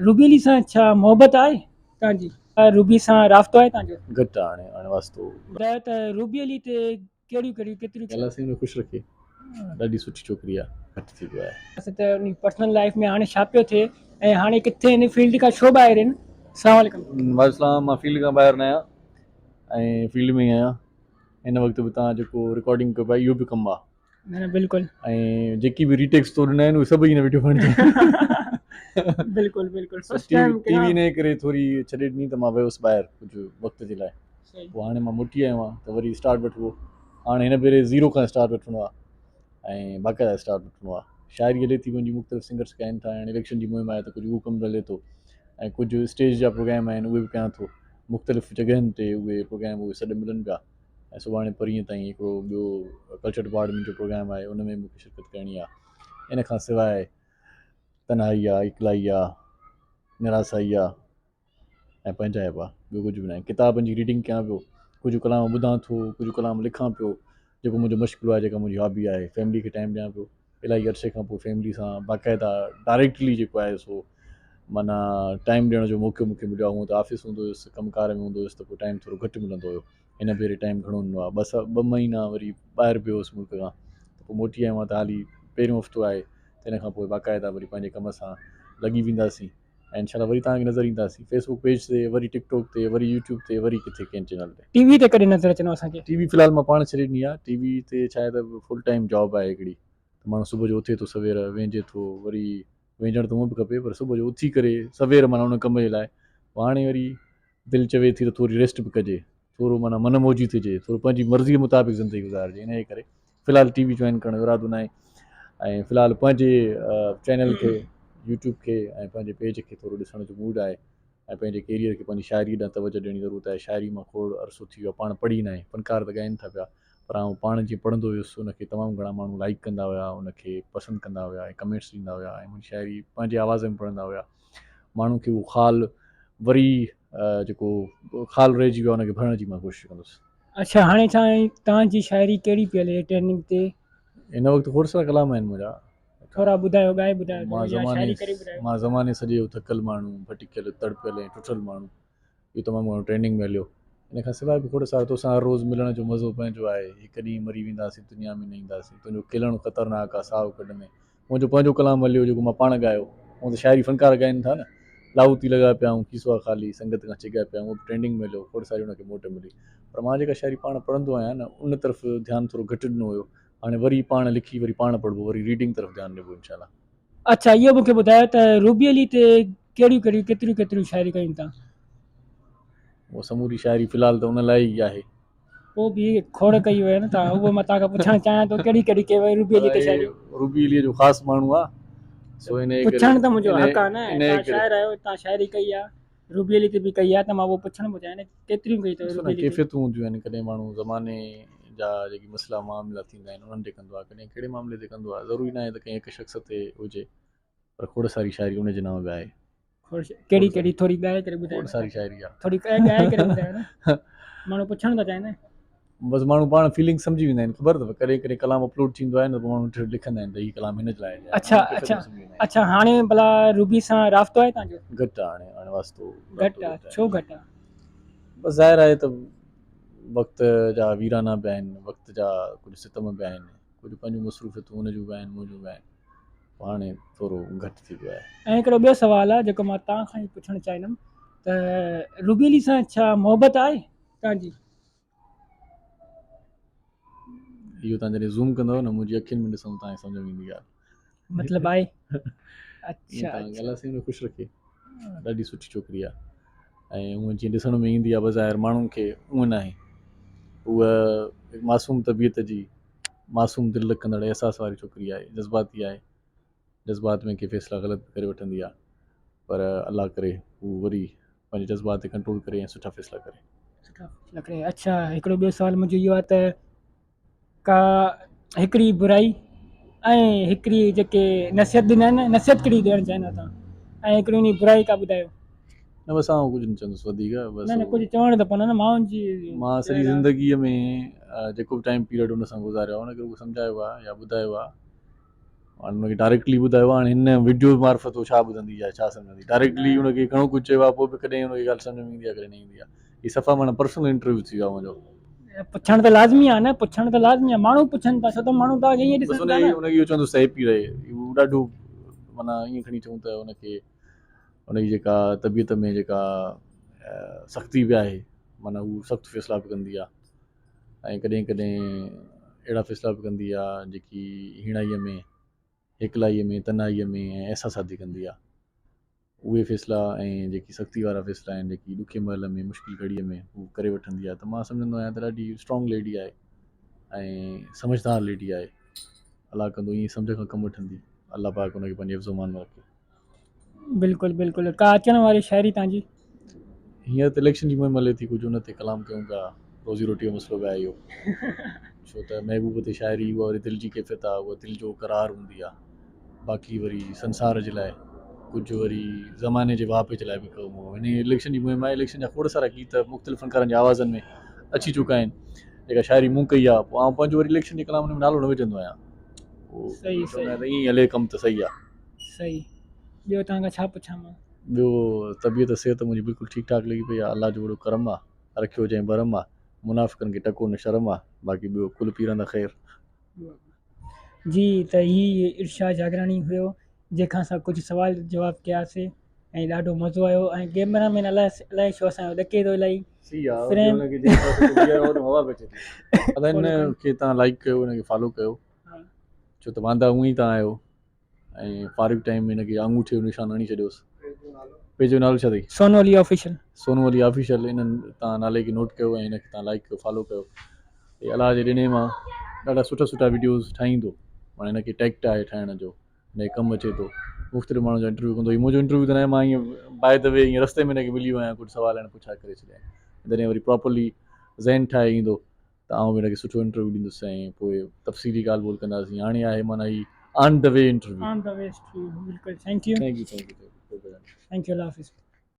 Ruby सां छा मोहबत आहे तव्हांजी? रूबी सां राफ़्तो आहे तव्हांजो? घटि आहे हाणे वास्तो ॿुधायो त रूबीअ ली ते कहिड़ियूं कहिड़ियूं केतिरियूं अलाह सिंह में ख़ुशि रखे, ॾाढी सुठी छोकिरी आहे, घटि थी वियो आहे। असां त उन पर्सनल लाइफ में हाणे छा पियो थिए ऐं हाणे किथे हिन फील्ड खां छो ॿाहिरि आहिनि? अस्सलाम वालेकुम। वालेकुम, मां फील्ड खां ॿाहिरि न आहियां ऐं फील्ड में ई आहियां। हिन वक़्तु बि तव्हां जेको रिकॉर्डिंग कयो आहे इहो बि कमु आहे, न बिल्कुलु ऐं जेकी बि रीटेक्स तो ॾिना आहिनि उहे सभु हिन वीडियो खणिजो। बिल्कुलु बिल्कुलु फर्स्ट टाइम टीवी इन करे थोरी छॾे ॾिनी त मां वियुसि ॿाहिरि कुझु वक़्त जे लाइ, पोइ हाणे मां मोटी आयो आहियां त वरी स्टार्ट वठिबो। हाणे हिन भेरे ज़ीरो खां स्टार्ट वठिणो आहे ऐं बाक़ाइदा स्टार्ट वठिणो आहे। शाइरी हले थी मुंहिंजी, मुख़्तलिफ़ सिंगर्स ॻाइनि था, हाणे इलेक्शन जी मुहिम आहे त कुझु उहो कमु हले थो ऐं कुझु स्टेज जा प्रोग्राम आहिनि उहे बि कयां थो, मुख़्तलिफ़ जॻहियुनि ते उहे प्रोग्राम उहे सॾु मिलनि पिया। ऐं सुभाणे परीहं ताईं हिकिड़ो ॿियो कल्चर डिपार्टमेंट जो प्रोग्राम आहे, उन में मूंखे शिरकत करणी आहे। इन खां सवाइ तन्हाई आहे, इकलाई आहे, निरासाई आहे ऐं पंहिंजाइप आहे, ॿियो कुझु बि न आहे। किताबनि जी रीडिंग कयां पियो, कुझु कलाम ॿुधां थो, कुझु कलाम लिखां पियो, जेको मुंहिंजो मश्ग़ूलु आहे, जेका मुंहिंजी हॉबी आहे। फैमिली खे टाइम ॾियां पियो, इलाही अरसे खां पोइ फैमिली सां बाक़ाइदा डायरेक्टली जेको आहे सो माना टाइम ॾियण जो मौक़ो मूंखे मिलियो आहे। हूअं त ऑफिस हूंदो हुयुसि, कमकार में हूंदो हुयुसि त पोइ टाइम थोरो घटि मिलंदो हुयो। हिन भेरे टाइम घणो ॾिनो आहे, ॿ महीना वरी ॿाहिरि पियो हुयुसि मुल्क खां, त पोइ मोटी आयो आहियां त हाली पहिरियों हफ़्तो आहे, त हिन खां पोइ बाक़ाइदा वरी पंहिंजे कम सां लॻी वेंदासीं ऐं इनशाला वरी तव्हांखे नज़र ईंदासीं फेसबुक पेज ते, वरी टिकटॉक ते, वरी यूट्यूब ते, वरी किथे कंहिं चैनल ते। टीवी ते कॾहिं नज़र अचणो असांखे? टीवी फ़िलहालु मां पाण छॾे ॾिनी आहे। टीवी ते छा आहे त फुल टाइम जॉब आहे हिकिड़ी, त माण्हू सुबुह जो उथे थो सवेर, वेंझे थो, वरी वेंझण त हूअं बि खपे पर सुबुह जो उथी करे सवेर माना हुन कम जे लाइ, हाणे वरी दिलि चवे थी त थोरी रेस्ट बि कजे, थोरो माना मन मौजी थिए, थोरो पंहिंजी मर्ज़ीअ मुताबिक़ ज़िंदगी गुज़ारिजे। इन जे करे फ़िलहालु टीवी जॉइन करण जो इरादो न आहे ऐं फ़िलहालु पंहिंजे चैनल खे, यूट्यूब खे ऐं पंहिंजे पेज खे थोरो ॾिसण जो मूड आहे ऐं पंहिंजे कैरियर खे, पंहिंजी शाइरी ॾांहुं तवजो ॾियणी ज़रूरत आहे। शाइरी मां खोड़ अरसो थी वियो आहे पाण पढ़ी न आहे, फ़नकार त ॻाइनि था पिया, पर आउं पाण जीअं पढ़ंदो हुयुसि उनखे तमामु घणा माण्हू लाइक कंदा हुआ, उनखे पसंदि कंदा हुआ ऐं कमेंट्स ॾींदा हुआ ऐं मुंहिंजी शाइरी पंहिंजे आवाज़ में पढ़ंदा हुआ। माण्हू खे उहो ख़ाल वरी जेको ख़ाल रहिजी वियो आहे उनखे भरण जी मां कोशिशि कंदुसि। अच्छा हाणे छा तव्हांजी शाइरी कहिड़ी पई हले ट्रेंडिंग ते? हिन वक़्तु खोड़ सारा कलाम आहिनि मुंहिंजा, थोरा ॿुधायो, ॻाए ॿुधायो मां थोरो या शाइरी करे ॿुधायो। ज़माने सॼे जो थकियल माण्हू, भटिकियल तड़पियल ऐं टुटल माण्हू, इहो तमामु घणो ट्रेंडिंग में हलियो। इन खां सवाइ बि खोड़ सारा तोसां हर रोज़ु मिलण जो मज़ो पंहिंजो आहे, हिकु ॾींहुं मरी वेंदासीं दुनिया में न ईंदासीं, तुंहिंजो खिलणु ख़तरनाक आहे साहु कढ में, मुंहिंजो पंहिंजो कलाम हलियो जेको मां पाण ॻायो। हूअं त शाइरी फ़नकार ॻाइनि था न, लाहौती लॻा पिया आहियूं, खीसो आहे ख़ाली संगत खां चिॻा पिया, उहो बि ट्रेंडिंग में हलियो, खोड़ सारी हुनखे मोट मिली। पर मां जेका शाइरी पाण पढ़ंदो आहियां न, उन तरफ़ ध्यानु थोरो घटि ॾिनो हुयो। हाणे वरी पाण लिखी वरी पाण पढ़िबो, वरी रीडिंग तरफ़ ध्यानु ॾिबो इनशाला। अच्छा इहो मूंखे ॿुधायो त रूबीअ ली ते कहिड़ियूं कहिड़ियूं केतिरियूं केतिरियूं शाइरी कयूं था? उहा समूरी शाइरी फ़िलहालु त उन लाइ ई आहे। पोइ बि खोड़ कई हुई न तव्हां, उहो मां तव्हांखां पुछणु चाहियां थो कहिड़ी कहिड़ी कई हुई रूबीअ ली ते शाइरी? रूबी अलीअ जो ख़ासि माण्हू आहे, सो इन करे पुछण त मुंहिंजो हक़ आहे न, इन तव्हां करे शाइर आहियो, तव्हां शाइरी कई आहे, रूबीअ ली ते बि कई आहे, त मां उहो पुछणु थो चाहियां न केतिरियूं कई अथव ॾिसो न, रूबीअ ली ते? कैफ़ियतूं हूंदियूं आहिनि, कॾहिं माण्हू ज़माने जा जेके मसइला मामला थींदा आहिनि उन्हनि ते कंदो आहे, कॾहिं कहिड़े मामले ते कंदो आहे, ज़रूरी न आहे त कंहिं हिकु शख़्स ते हुजे, पर खोड़ सारी शाइरी उनजे नाम बि आहे। कहिड़ी कहिड़ी थोरी ॻाए करे ॿुधायो खोड़ न, सारी शाइरी आहे। थोरी ॻाए करे ॿुधायो न, माण्हू पुछणु था चाहिनि न। बसि माण्हू पाण फीलिंग सम्झी वेंदा आहिनि, ख़बर अथव कॾहिं कॾहिं कलाम अपलोड थींदो आहे न त माण्हू लिखंदा आहिनि त हीउ कलाम हिन जे लाइ आहे। अच्छा अच्छा अच्छा हाणे भला रूबी सां राफ़्तो आहे तव्हांजो? घटि आहे हाणे वास्तो घटि आहे, छो घटि आहे? बसि ज़ाहिर आहे त वक़्त जा वीराना बि आहिनि, वक़्त जा कुझु सितम बि आहिनि, कुझु पंहिंजूं मसरूफ़ियतूं हुनजूं बि आहिनि, मुंहिंजूं बि आहिनि, हाणे थोरो घटि थी वियो आहे। ऐं हिकिड़ो ॿियो सुवालु आहे जेको मां तव्हां खां ई पुछणु चाहींदुमि त रूबी अली सां छा मोहबत आहे तव्हांजी? इहो तव्हां जॾहिं ज़ूम कंदव न मुंहिंजी अखियुनि में ॾिसो तव्हांखे सम्झ में ईंदी ॻाल्हि। मतिलबु आहे ईअं अच्छा तव्हां अच्छा ॻाल्हि में ख़ुशि रखे, ॾाढी सुठी छोकिरी आहे ऐं हूअं जीअं ॾिसण में ईंदी आहे बज़ाहिर माण्हुनि खे उअं न आहे, उहा मासूम तबियत जी, मासूम दिलि रखंदड़ अहसास वारी छोकिरी आहे, जज़्बाती आहे, जज़्बात में के फ़ैसिला ग़लति करे वठंदी आहे, पर अलाह करे हू वरी पंहिंजे जज़्बात ते कंट्रोल करे ऐं सुठा फ़ैसिला करे। सुठा फ़ैसिला करे। अच्छा हिकिड़ो ॿियो सुवालु मुंहिंजो इहो आहे त का हिकिड़ी बुराई ऐं हिकिड़ी जेके नसीहत ॾिना आहिनि न, नसीहत कहिड़ी ॾियणु चाहींदा तव्हां, ऐं हिकिड़ी उन बुराई का ॿुधायो? न बसि आउं कुझु न चवंदुसि वधीक, बसि न न कुझु चवणु त पवंदो न माण्हुनि जी। मां सॼी ज़िंदगीअ में जेको बि टाइम पीरियड हुन सां गुज़ारियो आहे हुनखे उहो सम्झायो आहे या ॿुधायो आहे हाणे हुनखे डायरेक्टली ॿुधायो आहे, हाणे हिन वीडियो मार्फत उहो छा ॿुधंदी आहे, छा सम्झंदी। डायरेक्टली हुनखे घणो कुझु चयो आहे, पोइ बि कॾहिं हुनखे ॻाल्हि सम्झ में ईंदी आहे, कॾहिं न ईंदी आहे। हीअ सफ़ा माना पर्सनल इंटरव्यू थी वियो आहे मुंहिंजो। पुछण त लाज़मी आहे न, पुछण त लाज़मी आहे, माण्हू पुछनि था, छो त माण्हू तव्हांखे ईअं बसि ॾिसनि था न। हुनखे इहो चवंदुसि हैप्पी रहे, उहो ॾाढो माना ईअं खणी चऊं त हुनखे हुनजी जेका तबियत में जेका सख़्ती बि आहे, माना हू सख़्तु फ़ैसिला बि कंदी आहे, ऐं कॾहिं कॾहिं अहिड़ा फ़ैसिला बि कंदी आहे जेकी हिणाईअ में, हिकलाईअ में, तनाईअ में ऐं अहसासाती कंदी आहे। उहे फ़ैसिला ऐं जेकी सख़्ती वारा फ़ैसिला आहिनि, जेकी ॾुखे महिल में, मुश्किल घड़ीअ में हू करे वठंदी आहे, त मां सम्झंदो आहियां त ॾाढी स्ट्रॉन्ग लेडी आहे ऐं सम्झदार लेडी आहे। अलाह कंदो ईअं सम्झ खां कमु वठंदी। अलाह पाक हुनखे पंहिंजे हिफ़्ज़-ओ-मान में रखे। बिल्कुलु बिल्कुलु। का अचण वारी शाइरी तव्हांजी? हींअर त इलेक्शन जी मुहिम हले थी, कुझु हुन ते कलाम कयूं था, रोज़ी रोटी जो मसइलो बि आहे इहो। छो त महबूब ते शाइरी उहा वरी दिलि जी कैफ़ियत आहे, उहा दिलि जो करार हूंदी आहे। बाक़ी वरी संसार जे लाइ, कुझु वरी ज़माने जे वाह जे लाइ बि कमु। हिन इलेक्शन जी मुहिम आहे, इलेक्शन जा खोड़ सारा गीत मुख़्तलिफ़ फ़नकारनि जे आवाज़नि में अची चुका आहिनि, जेका शाइरी मूं कई आहे। पोइ आउं पंहिंजो वरी इलेक्शन जे कलाम में नालो न विझंदो आहियां। सही चवंदा आहिनि त ईअं हले कमु त सही आहे। सही। ॿियो तव्हां खां छा पुछां मां? ॿियो तबियत सिहत मुंहिंजी बिल्कुलु ठीकु ठाकु लॻी पई आहे। अलाह जो वॾो करम आहे, रखियो जंहिं भरम आहे। मुनाफ़िक़नि खे टको न शर्म आहे। बाक़ी ॿियो कुल पीरंदा ख़ैर। जी, त हीउ इरशाद जागरानी हुयो, जंहिंखां असां कुझु सुवाल जवाब कयासीं ऐं ॾाढो मज़ो आयो। ऐं कैमरामैन अलाए छो असांजो ॾके थो इलाही। सही आहे, हवा बि अचे थी। हिनखे तव्हां लाइक कयो, हिनखे फॉलो कयो, छो त वांदा हूअं ई तव्हां आहियो। ऐं फारिग टाइम में हिनखे आङूठे जो निशान हणी छॾियोसि। पेज जो नालो छा अथई? सोनू अली ऑफिशियल। सोनू अली ऑफिशियल। इन्हनि तव्हां नाले खे नोट कयो ऐं हिनखे तव्हां लाइक कयो, फॉलो कयो। अलाह जे ॾिने मां ॾाढा सुठा सुठा वीडियोज़ ठाहींदो। माना हिनखे टैक्ट आहे ठाहिण जो, हिनखे कमु अचे थो। मुख़्तलिफ़ माण्हुनि जा इंटरव्यू कंदो। मुंहिंजो इंटरव्यू त न आहे, मां ईअं बाय द वे ईअं रस्ते में हिनखे मिली वियो आहियां, कुझु सुवाल आहिनि पुछा करे छॾिया। जॾहिं वरी प्रॉपरली ज़हन ठाहे ईंदो त आउं बि हिनखे सुठो इंटरव्यू ॾींदुसि ऐं पोइ तफ़सीली ॻाल्हि ॿोल कंदासीं। हाणे आहे माना ही on the way interview. On the way बिल्कुलु। Thank you. Thank you. Thank you. अल्लाह हाफ़िज़।